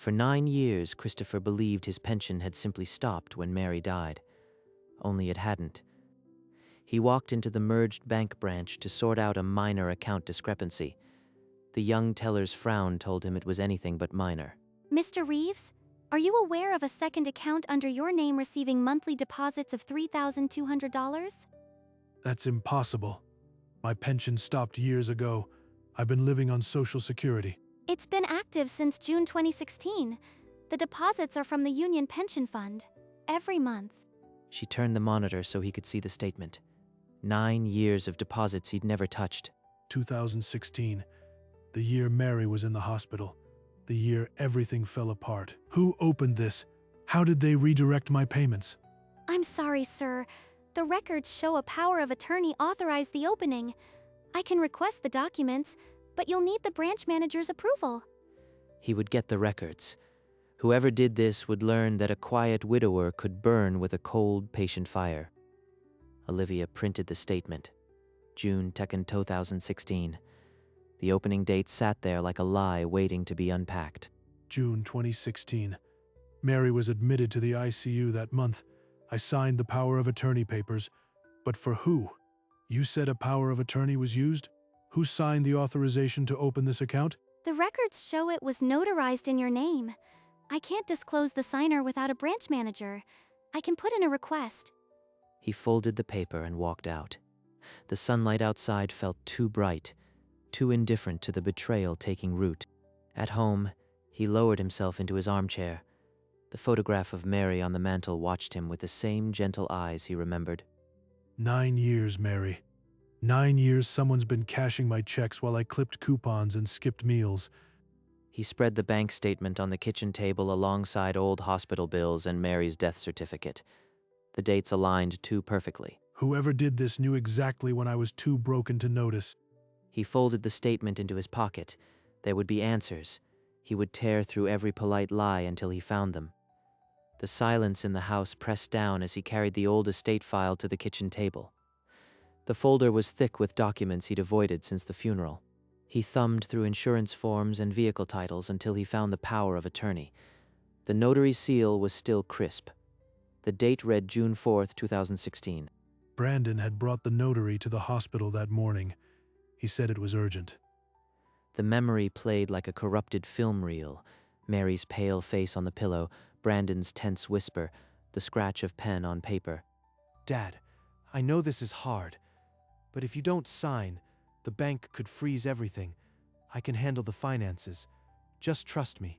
For 9 years, Christopher believed his pension had simply stopped when Mary died. Only it hadn't. He walked into the merged bank branch to sort out a minor account discrepancy. The young teller's frown told him it was anything but minor. Mr. Reeves, are you aware of a second account under your name receiving monthly deposits of $3,200? That's impossible. My pension stopped years ago. I've been living on Social Security. It's been active since June 2016. The deposits are from the Union Pension Fund. Every month. She turned the monitor so he could see the statement. 9 years of deposits he'd never touched. 2016. The year Mary was in the hospital. The year everything fell apart. Who opened this? How did they redirect my payments? I'm sorry, sir. The records show a power of attorney authorized the opening. I can request the documents, but you'll need the branch manager's approval. He would get the records. Whoever did this would learn that a quiet widower could burn with a cold, patient fire. Olivia printed the statement. June 2nd, 2016. The opening date sat there like a lie waiting to be unpacked. June 2016. Mary was admitted to the ICU that month. I signed the power of attorney papers. But for who? You said a power of attorney was used? Who signed the authorization to open this account? The records show it was notarized in your name. I can't disclose the signer without a branch manager. I can put in a request. He folded the paper and walked out. The sunlight outside felt too bright, too indifferent to the betrayal taking root. At home, he lowered himself into his armchair. The photograph of Mary on the mantel watched him with the same gentle eyes he remembered. 9 years, Mary. 9 years someone's been cashing my checks while I clipped coupons and skipped meals. He spread the bank statement on the kitchen table alongside old hospital bills and Mary's death certificate. The dates aligned too perfectly. Whoever did this knew exactly when I was too broken to notice. He folded the statement into his pocket. There would be answers. He would tear through every polite lie until he found them. The silence in the house pressed down as he carried the old estate file to the kitchen table. The folder was thick with documents he'd avoided since the funeral. He thumbed through insurance forms and vehicle titles until he found the power of attorney. The notary seal was still crisp. The date read June 4th, 2016. Brandon had brought the notary to the hospital that morning. He said it was urgent. The memory played like a corrupted film reel. Mary's pale face on the pillow, Brandon's tense whisper, the scratch of pen on paper. Dad, I know this is hard, but if you don't sign, the bank could freeze everything. I can handle the finances. Just trust me.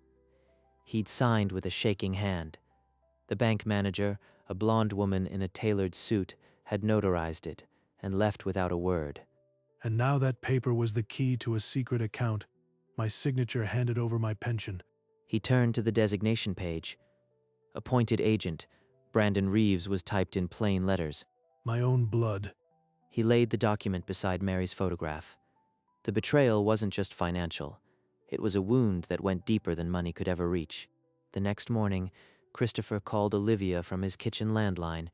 He'd signed with a shaking hand. The bank manager, a blonde woman in a tailored suit, had notarized it and left without a word. And now that paper was the key to a secret account. My signature handed over my pension. He turned to the designation page. Appointed agent, Brandon Reeves, was typed in plain letters. My own blood. He laid the document beside Mary's photograph. The betrayal wasn't just financial. It was a wound that went deeper than money could ever reach. The next morning, Christopher called Olivia from his kitchen landline.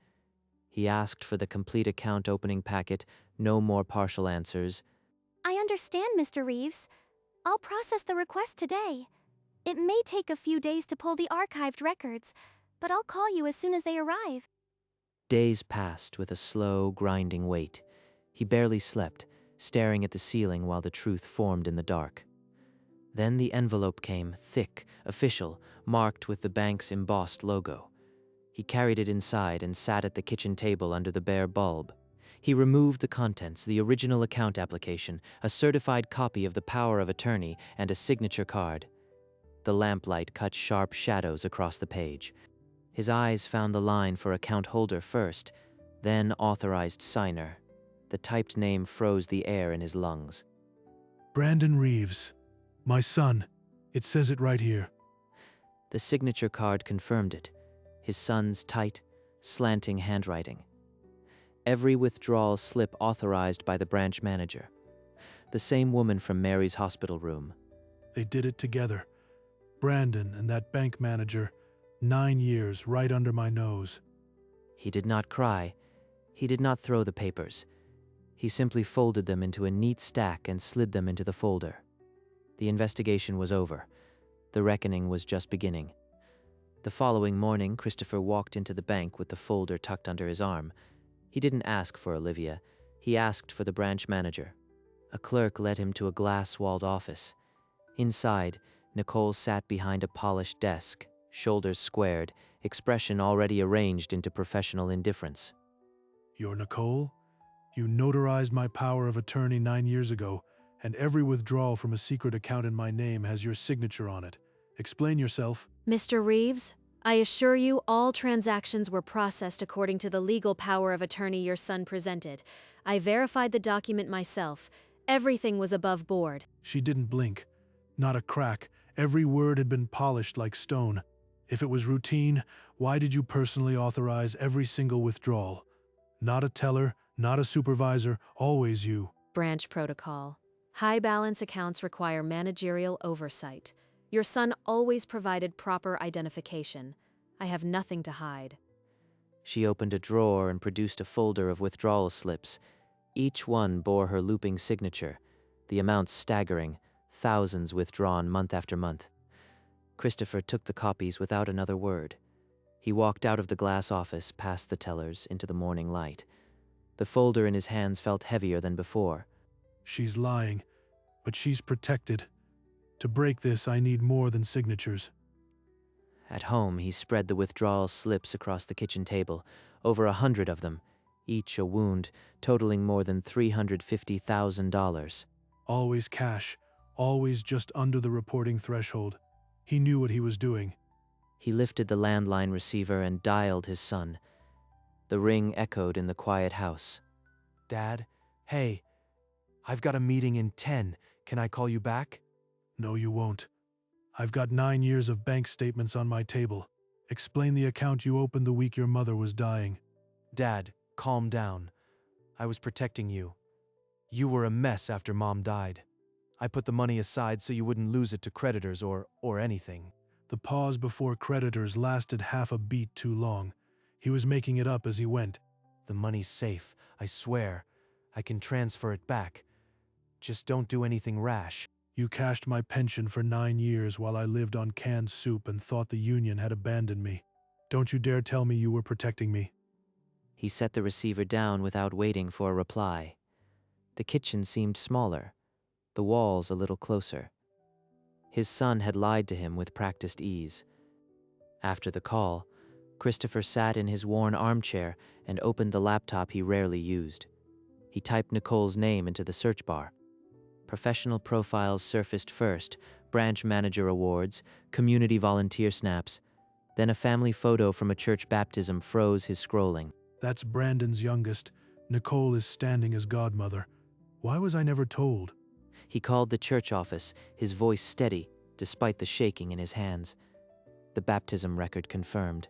He asked for the complete account opening packet, no more partial answers. I understand, Mr. Reeves. I'll process the request today. It may take a few days to pull the archived records, but I'll call you as soon as they arrive. Days passed with a slow, grinding wait. He barely slept, staring at the ceiling while the truth formed in the dark. Then the envelope came, thick, official, marked with the bank's embossed logo. He carried it inside and sat at the kitchen table under the bare bulb. He removed the contents, the original account application, a certified copy of the power of attorney, and a signature card. The lamplight cut sharp shadows across the page. His eyes found the line for account holder first, then authorized signer. The typed name froze the air in his lungs. Brandon Reeves. My son. It says it right here. The signature card confirmed it. His son's tight, slanting handwriting. Every withdrawal slip authorized by the branch manager. The same woman from Mary's hospital room. They did it together. Brandon and that bank manager. 9 years right under my nose. He did not cry. He did not throw the papers. He simply folded them into a neat stack and slid them into the folder. The investigation was over. The reckoning was just beginning. The following morning, Christopher walked into the bank with the folder tucked under his arm. He didn't ask for Olivia. He asked for the branch manager. A clerk led him to a glass-walled office. Inside, Nicole sat behind a polished desk, shoulders squared, expression already arranged into professional indifference. You're Nicole? You notarized my power of attorney 9 years ago, and every withdrawal from a secret account in my name has your signature on it. Explain yourself. Mr. Reeves, I assure you all transactions were processed according to the legal power of attorney your son presented. I verified the document myself. Everything was above board. She didn't blink. Not a crack. Every word had been polished like stone. If it was routine, why did you personally authorize every single withdrawal? Not a teller, not a supervisor, always you. Branch protocol. High balance accounts require managerial oversight. Your son always provided proper identification. I have nothing to hide. She opened a drawer and produced a folder of withdrawal slips. Each one bore her looping signature, the amounts staggering, thousands withdrawn month after month. Christopher took the copies without another word. He walked out of the glass office, past the tellers, into the morning light. The folder in his hands felt heavier than before. She's lying, but she's protected. To break this, I need more than signatures. At home, he spread the withdrawal slips across the kitchen table, over 100 of them, each a wound, totaling more than $350,000. Always cash, always just under the reporting threshold. He knew what he was doing. He lifted the landline receiver and dialed his son. The ring echoed in the quiet house. Dad, hey, I've got a meeting in 10. Can I call you back? No, you won't. I've got 9 years of bank statements on my table. Explain the account you opened the week your mother was dying. Dad, calm down. I was protecting you. You were a mess after Mom died. I put the money aside so you wouldn't lose it to creditors or anything. The pause before creditors lasted half a beat too long. He was making it up as he went. The money's safe, I swear. I can transfer it back. Just don't do anything rash. You cashed my pension for 9 years while I lived on canned soup and thought the union had abandoned me. Don't you dare tell me you were protecting me. He set the receiver down without waiting for a reply. The kitchen seemed smaller, the walls a little closer. His son had lied to him with practiced ease. After the call, Christopher sat in his worn armchair and opened the laptop he rarely used. He typed Nicole's name into the search bar. Professional profiles surfaced first, branch manager awards, community volunteer snaps. Then a family photo from a church baptism froze his scrolling. That's Brandon's youngest. Nicole is standing as godmother. Why was I never told? He called the church office, his voice steady, despite the shaking in his hands. The baptism record confirmed.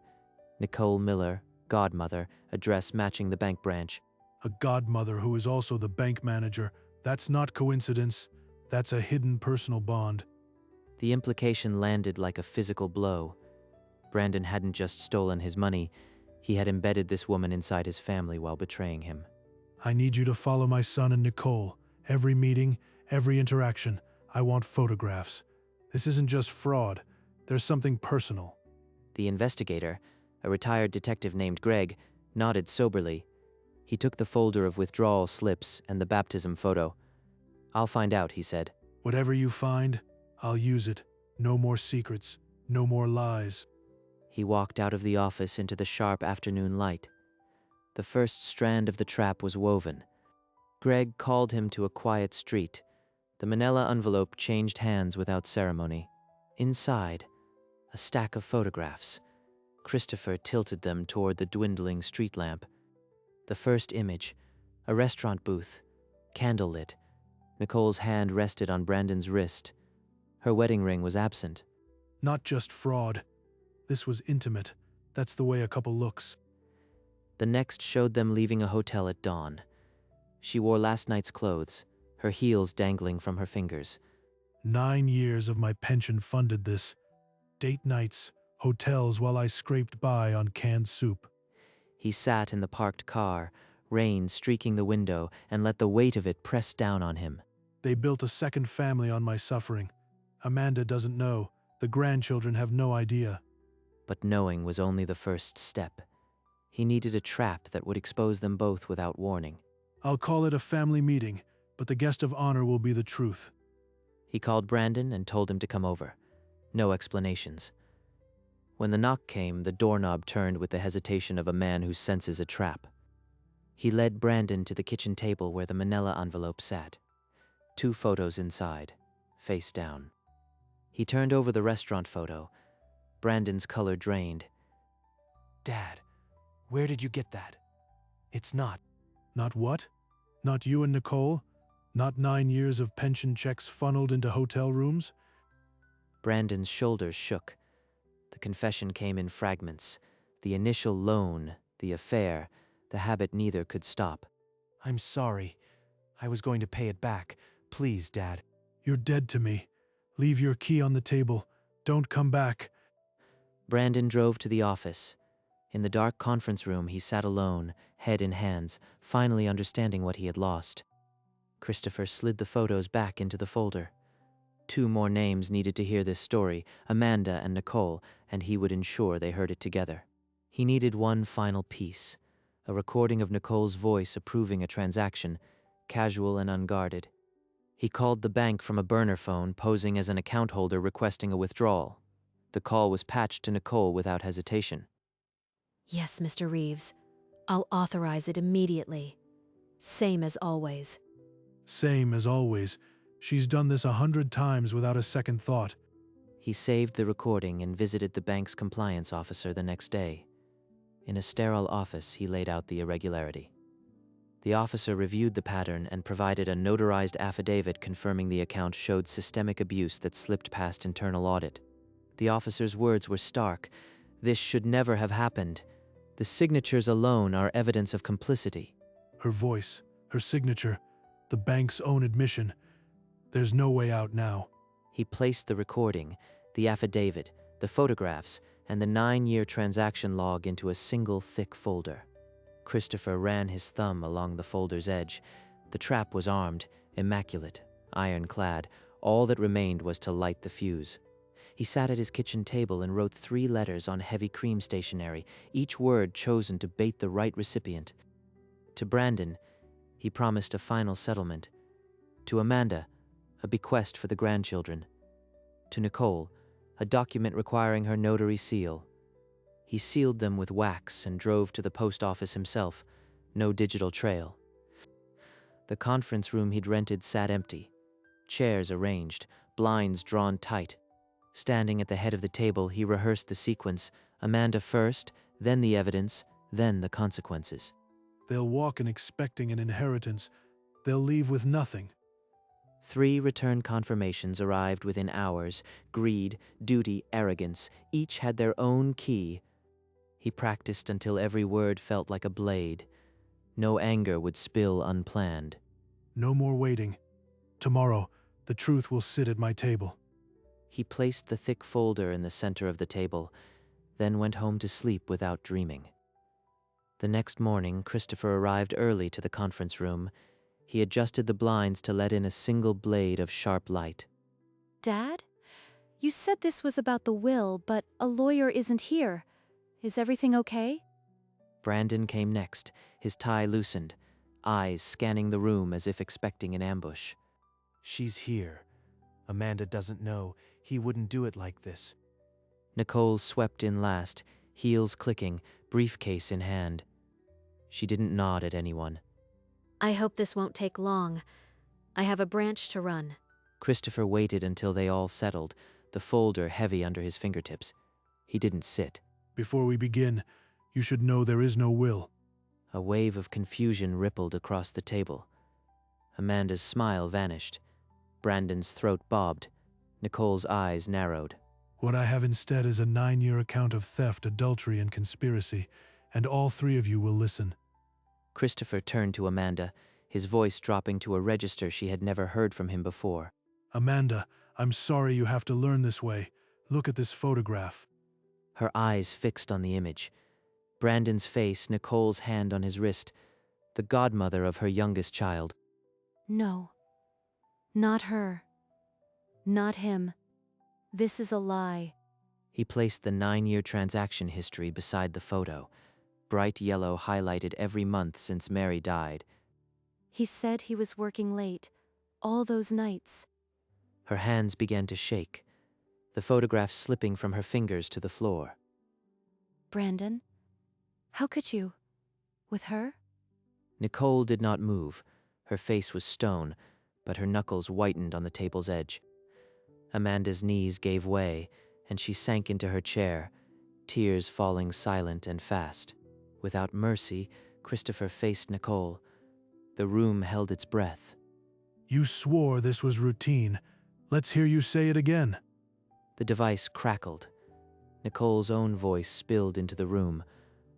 Nicole Miller, godmother, address matching the bank branch. A godmother who is also the bank manager. That's not coincidence. That's a hidden personal bond. The implication landed like a physical blow. Brandon hadn't just stolen his money, he had embedded this woman inside his family while betraying him. I need you to follow my son and Nicole. Every meeting, every interaction. I want photographs. This isn't just fraud. There's something personal. The investigator, a retired detective named Greg, nodded soberly. He took the folder of withdrawal slips and the baptism photo. "I'll find out," he said. Whatever you find, I'll use it. No more secrets. No more lies. He walked out of the office into the sharp afternoon light. The first strand of the trap was woven. Greg called him to a quiet street. The manila envelope changed hands without ceremony. Inside, a stack of photographs. Christopher tilted them toward the dwindling street lamp. The first image, a restaurant booth, candlelit. Nicole's hand rested on Brandon's wrist. Her wedding ring was absent. Not just fraud. This was intimate. That's the way a couple looks. The next showed them leaving a hotel at dawn. She wore last night's clothes, her heels dangling from her fingers. 9 years of my pension funded this. Date nights, hotels while I scraped by on canned soup. He sat in the parked car, rain streaking the window, and let the weight of it press down on him. They built a second family on my suffering. Amanda doesn't know. The grandchildren have no idea. But knowing was only the first step. He needed a trap that would expose them both without warning. I'll call it a family meeting, but the guest of honor will be the truth. He called Brandon and told him to come over. No explanations. When the knock came, the doorknob turned with the hesitation of a man who senses a trap. He led Brandon to the kitchen table where the manila envelope sat. 2 photos inside, face down. He turned over the restaurant photo. Brandon's color drained. Dad, where did you get that? It's not. Not what? Not you and Nicole? Not 9 years of pension checks funneled into hotel rooms? Brandon's shoulders shook. The confession came in fragments. The initial loan, the affair, the habit neither could stop. I'm sorry. I was going to pay it back. Please, Dad. You're dead to me. Leave your key on the table. Don't come back. Brandon drove to the office. In the dark conference room, he sat alone, head in hands, finally understanding what he had lost. Christopher slid the photos back into the folder. 2 more names needed to hear this story, Amanda and Nicole, and he would ensure they heard it together. He needed one final piece, a recording of Nicole's voice approving a transaction, casual and unguarded. He called the bank from a burner phone, posing as an account holder requesting a withdrawal. The call was patched to Nicole without hesitation. Yes, Mr. Reeves. I'll authorize it immediately. Same as always. Same as always. She's done this 100 times without a second thought. He saved the recording and visited the bank's compliance officer the next day. In a sterile office, he laid out the irregularity. The officer reviewed the pattern and provided a notarized affidavit confirming the account showed systemic abuse that slipped past internal audit. The officer's words were stark. This should never have happened. The signatures alone are evidence of complicity. Her voice, her signature, the bank's own admission. There's no way out now. He placed the recording, the affidavit, the photographs, and the 9-year transaction log into a single thick folder. Christopher ran his thumb along the folder's edge. The trap was armed, immaculate, ironclad. All that remained was to light the fuse. He sat at his kitchen table and wrote 3 letters on heavy cream stationery, each word chosen to bait the right recipient. To Brandon, he promised a final settlement. To Amanda, a bequest for the grandchildren. To Nicole, a document requiring her notary seal. He sealed them with wax and drove to the post office himself. No digital trail. The conference room he'd rented sat empty. Chairs arranged, blinds drawn tight. Standing at the head of the table, he rehearsed the sequence. Amanda first, then the evidence, then the consequences. They'll walk in expecting an inheritance. They'll leave with nothing. 3 return confirmations arrived within hours. Greed, duty, arrogance, each had their own key. He practiced until every word felt like a blade. No anger would spill unplanned. No more waiting. Tomorrow, the truth will sit at my table. He placed the thick folder in the center of the table, then went home to sleep without dreaming. The next morning, Christopher arrived early to the conference room. He adjusted the blinds to let in a single blade of sharp light. Dad? You said this was about the will, but a lawyer isn't here. Is everything okay? Brandon came next, his tie loosened, eyes scanning the room as if expecting an ambush. She's here. Amanda doesn't know. He wouldn't do it like this. Nicole swept in last, heels clicking, briefcase in hand. She didn't nod at anyone. I hope this won't take long. I have a branch to run. Christopher waited until they all settled, the folder heavy under his fingertips. He didn't sit. Before we begin, you should know there is no will. A wave of confusion rippled across the table. Amanda's smile vanished. Brandon's throat bobbed. Nicole's eyes narrowed. What I have instead is a 9-year account of theft, adultery, and conspiracy, and all 3 of you will listen. Christopher turned to Amanda, his voice dropping to a register she had never heard from him before. Amanda, I'm sorry you have to learn this way. Look at this photograph. Her eyes fixed on the image. Brandon's face, Nicole's hand on his wrist, the godmother of her youngest child. No. Not her. Not him. This is a lie. He placed the 9-year transaction history beside the photo. Bright yellow highlighted every month since Mary died. He said he was working late, all those nights. Her hands began to shake, the photograph slipping from her fingers to the floor. Brandon? How could you? With her? Nicole did not move. Her face was stone, but her knuckles whitened on the table's edge. Amanda's knees gave way, and she sank into her chair, tears falling silent and fast. Without mercy, Christopher faced Nicole. The room held its breath. You swore this was routine. Let's hear you say it again. The device crackled. Nicole's own voice spilled into the room.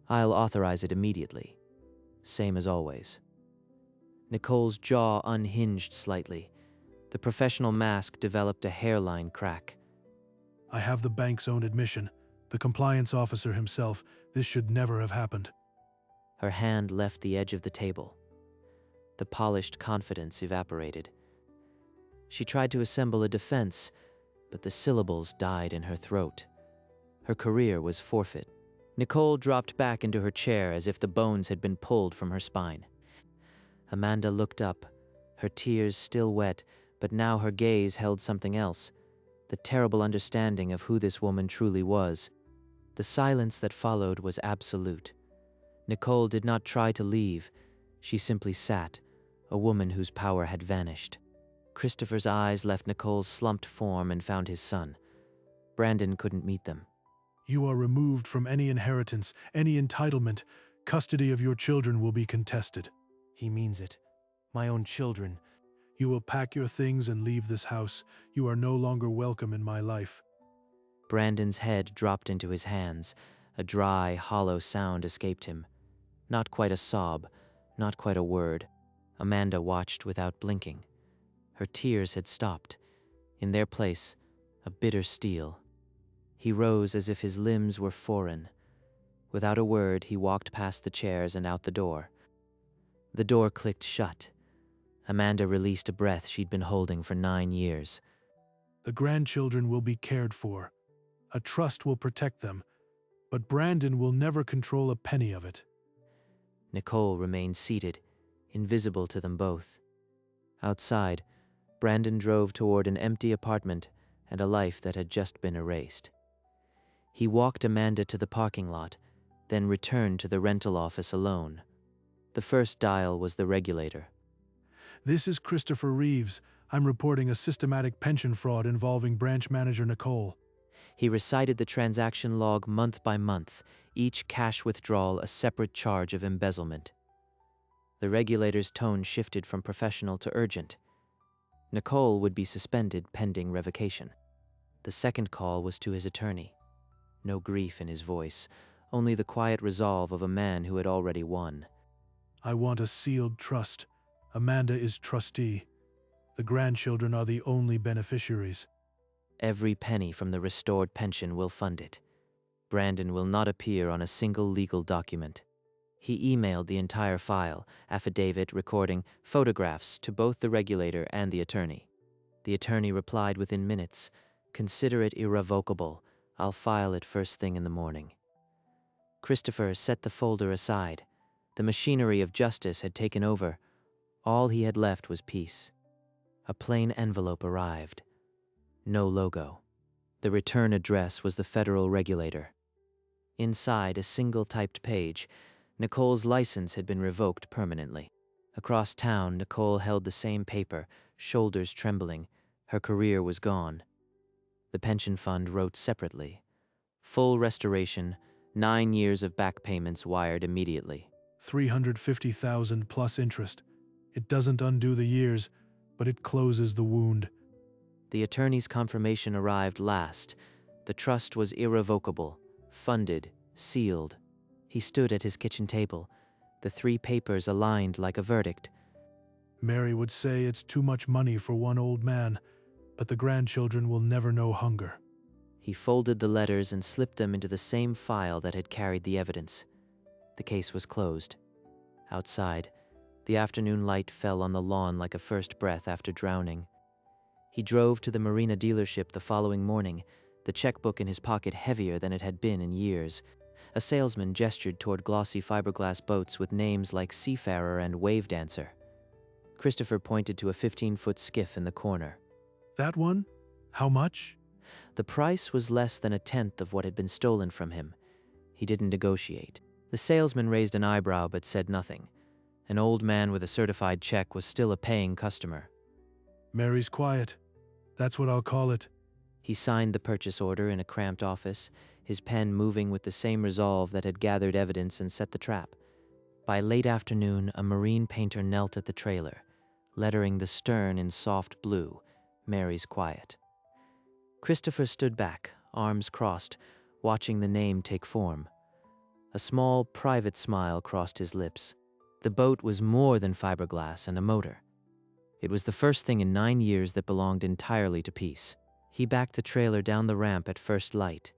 I'll authorize it immediately. Same as always. Nicole's jaw unhinged slightly. The professional mask developed a hairline crack. I have the bank's own admission. The compliance officer himself. This should never have happened. Her hand left the edge of the table. The polished confidence evaporated. She tried to assemble a defense, but the syllables died in her throat. Her career was forfeit. Nicole dropped back into her chair as if the bones had been pulled from her spine. Amanda looked up, her tears still wet, but now her gaze held something else, the terrible understanding of who this woman truly was. The silence that followed was absolute. Nicole did not try to leave. She simply sat, a woman whose power had vanished. Christopher's eyes left Nicole's slumped form and found his son. Brandon couldn't meet them. You are removed from any inheritance, any entitlement. Custody of your children will be contested. He means it. My own children. You will pack your things and leave this house. You are no longer welcome in my life. Brandon's head dropped into his hands. A dry, hollow sound escaped him. Not quite a sob, not quite a word. Amanda watched without blinking. Her tears had stopped. In their place, a bitter steel. He rose as if his limbs were foreign. Without a word, he walked past the chairs and out the door. The door clicked shut. Amanda released a breath she'd been holding for 9 years. The grandchildren will be cared for. A trust will protect them, but Brandon will never control a penny of it. Nicole remained seated, invisible to them both. Outside, Brandon drove toward an empty apartment and a life that had just been erased. He walked Amanda to the parking lot, then returned to the rental office alone. The first dial was the regulator. This is Christopher Reeves. I'm reporting a systematic pension fraud involving branch manager Nicole. He recited the transaction log month by month, each cash withdrawal a separate charge of embezzlement. The regulator's tone shifted from professional to urgent. Nicole would be suspended pending revocation. The second call was to his attorney. No grief in his voice, only the quiet resolve of a man who had already won. I want a sealed trust. Amanda is trustee. The grandchildren are the only beneficiaries. Every penny from the restored pension will fund it. Brandon will not appear on a single legal document. He emailed the entire file, affidavit, recording, photographs to both the regulator and the attorney. The attorney replied within minutes, "Consider it irrevocable. I'll file it first thing in the morning." Christopher set the folder aside. The machinery of justice had taken over. All he had left was peace. A plain envelope arrived. No logo. The return address was the federal regulator. Inside a single typed page, Nicole's license had been revoked permanently. Across town, Nicole held the same paper, shoulders trembling. Her career was gone. The pension fund wrote separately. Full restoration, 9 years of back payments wired immediately. $350,000 plus interest. It doesn't undo the years, but it closes the wound. The attorney's confirmation arrived last. The trust was irrevocable, funded, sealed. He stood at his kitchen table, the 3 papers aligned like a verdict. Mary would say it's too much money for one old man, but the grandchildren will never know hunger. He folded the letters and slipped them into the same file that had carried the evidence. The case was closed. Outside, the afternoon light fell on the lawn like a first breath after drowning. He drove to the marina dealership the following morning, the checkbook in his pocket heavier than it had been in years. A salesman gestured toward glossy fiberglass boats with names like Seafarer and Wave Dancer. Christopher pointed to a 15-foot skiff in the corner. That one? How much? The price was less than a tenth of what had been stolen from him. He didn't negotiate. The salesman raised an eyebrow but said nothing. An old man with a certified check was still a paying customer. Mary's quiet. That's what I'll call it. He signed the purchase order in a cramped office, his pen moving with the same resolve that had gathered evidence and set the trap. By late afternoon, a marine painter knelt at the trailer, lettering the stern in soft blue, Mary's quiet. Christopher stood back, arms crossed, watching the name take form. A small, private smile crossed his lips. The boat was more than fiberglass and a motor. It was the first thing in 9 years that belonged entirely to peace. He backed the trailer down the ramp at first light,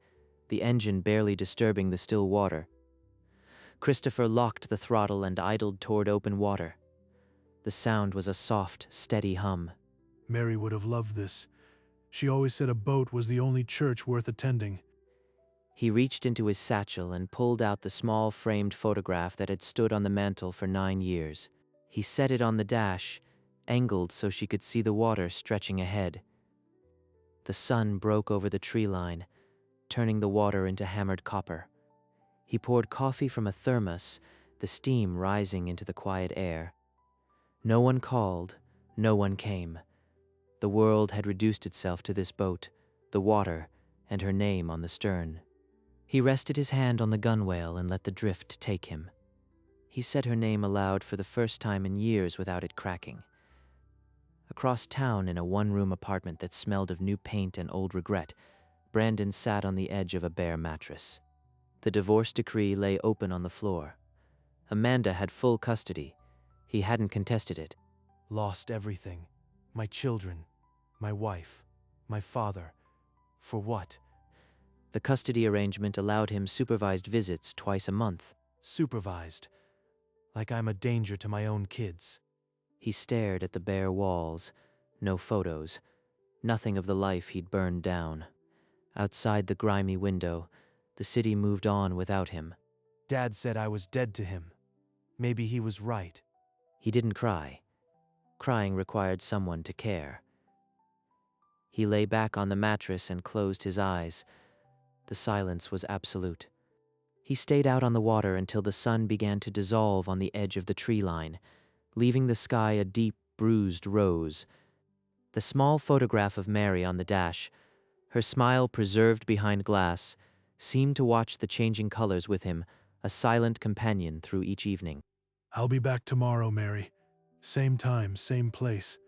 the engine barely disturbing the still water. Christopher locked the throttle and idled toward open water. The sound was a soft, steady hum. Mary would have loved this. She always said a boat was the only church worth attending. He reached into his satchel and pulled out the small framed photograph that had stood on the mantel for 9 years. He set it on the dash, angled so she could see the water stretching ahead. The sun broke over the tree line, turning the water into hammered copper. He poured coffee from a thermos, the steam rising into the quiet air. No one called, no one came. The world had reduced itself to this boat, the water, and her name on the stern. He rested his hand on the gunwale and let the drift take him. He said her name aloud for the first time in years without it cracking. Across town, in a one-room apartment that smelled of new paint and old regret, Brandon sat on the edge of a bare mattress. The divorce decree lay open on the floor. Amanda had full custody. He hadn't contested it. Lost everything. My children, my wife, my father. For what? The custody arrangement allowed him supervised visits twice a month. Supervised. Like I'm a danger to my own kids. He stared at the bare walls. No photos. Nothing of the life he'd burned down. Outside the grimy window, the city moved on without him. Dad said I was dead to him. Maybe he was right. He didn't cry. Crying required someone to care. He lay back on the mattress and closed his eyes. The silence was absolute. He stayed out on the water until the sun began to dissolve on the edge of the tree line, leaving the sky a deep, bruised rose. The small photograph of Mary on the dash, her smile preserved behind glass, seemed to watch the changing colors with him, a silent companion through each evening. I'll be back tomorrow, Mary. Same time, same place.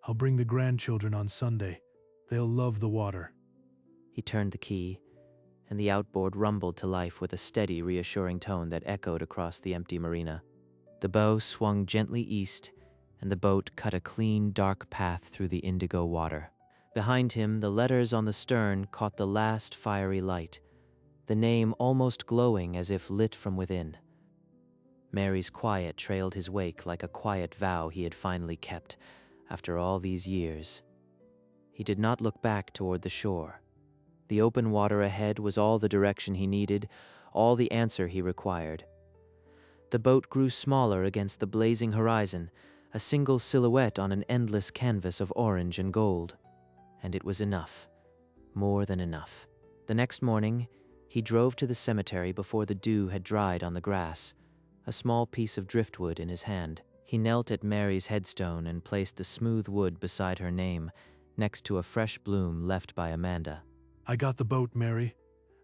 I'll bring the grandchildren on Sunday. They'll love the water. He turned the key, and the outboard rumbled to life with a steady, reassuring tone that echoed across the empty marina. The bow swung gently east, and the boat cut a clean, dark path through the indigo water. Behind him, the letters on the stern caught the last fiery light, the name almost glowing as if lit from within. Mary's quiet trailed his wake like a quiet vow he had finally kept, after all these years. He did not look back toward the shore. The open water ahead was all the direction he needed, all the answer he required. The boat grew smaller against the blazing horizon, a single silhouette on an endless canvas of orange and gold. And it was enough. More than enough. The next morning, he drove to the cemetery before the dew had dried on the grass, a small piece of driftwood in his hand. He knelt at Mary's headstone and placed the smooth wood beside her name, next to a fresh bloom left by Amanda. I got the boat, Mary.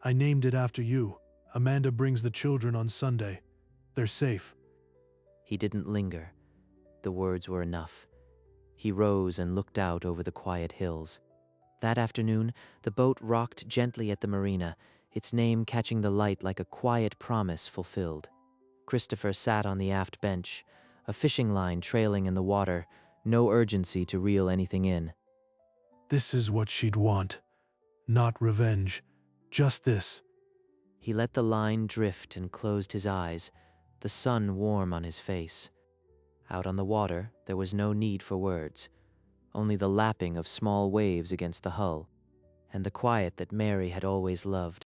I named it after you. Amanda brings the children on Sunday. They're safe. He didn't linger. The words were enough. He rose and looked out over the quiet hills. That afternoon, the boat rocked gently at the marina, its name catching the light like a quiet promise fulfilled. Christopher sat on the aft bench, a fishing line trailing in the water, no urgency to reel anything in. This is what she'd want. Not revenge. Just this. He let the line drift and closed his eyes, the sun warm on his face. Out on the water, there was no need for words. only the lapping of small waves against the hull, and the quiet that Mary had always loved.